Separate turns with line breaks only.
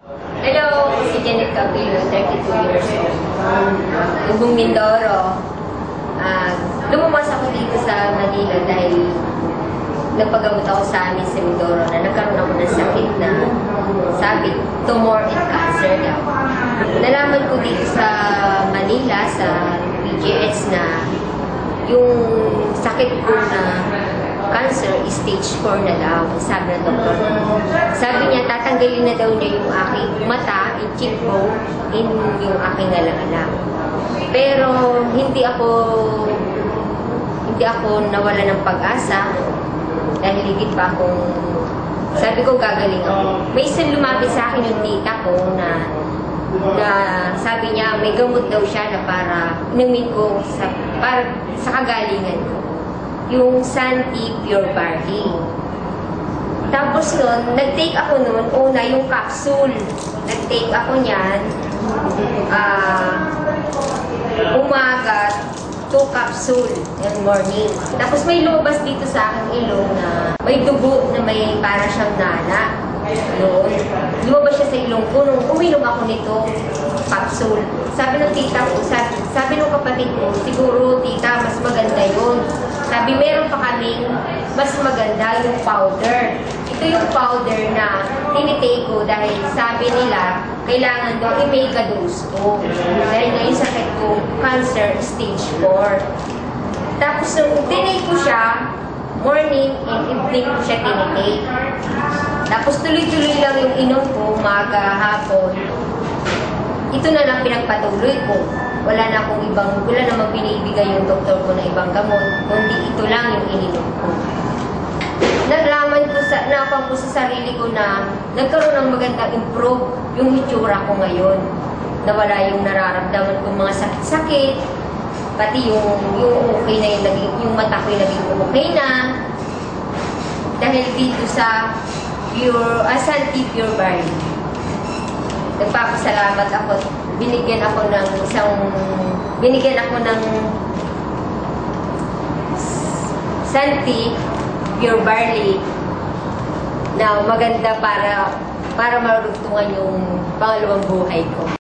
Hello, si Janet Capillo, 32 years old. Lubong Mindoro. Lumabas ako dito sa Manila dahil nagpagamot ako sa amin sa Mindoro na nagkaroon ako ng sakit na sabi, tumor and cancer daw. Nalaman ko dito sa Manila, sa PGS na yung sakit ko na cancer is stage 4 na daw, sabi ng doktor. Sabi niya, tatanggalin na daw niya yung aking mata, yung cheekbone, in yung aking alang-alang. Pero hindi ako nawala ng pag-asa dahil higit pa akong, sabi ko gagaling ako. May isang lumapit sa akin yung tita ko na sabi niya may gamot daw siya na para inumin ko para sa kagalingan ko. Yung Santi Pure Barley. Tapos nun, nag-take ako nun, una yung capsule. Nag-take ako niyan, umaga, 2 capsule yung morning. Tapos may lumabas dito sa aking ilong na may dugo na may para siyang nana. Yun. Lumabas siya sa ilong ko nung uminom ako nito capsule. Sabi ng tita ko, sabi ng kapatid ko, siguro tita, mas maganda yun. Sabi, meron pa kaming mas maganda yung powder. Ito yung powder na tinitake ko dahil sabi nila, kailangan daw i-mega dose ko. Dahil na yung sakit ko, cancer stage 4. Tapos nung tinake ko siya, morning and evening ko siya tinitake. Tapos tuloy-tuloy lang yung inom ko, umaga, hapon. Ito na lang pinagpatuloy ko. Wala namang pinibigay yung doktor ko na ibang gamot, kundi ito lang yung ininom ko. Nalaman ko napang ko sa sarili ko na nagkaroon ng magandang improve yung hitsura ko ngayon. Nawala yung nararamdaman kong mga sakit-sakit, pati yung okay na yung mata ko yung naging okay na. Dahil dito sa Santi Pure Barley. Nagpapasalamat ako. Binigyan ako ng Santi Pure Barley na maganda para marugtungan yung pangalawang buhay ko.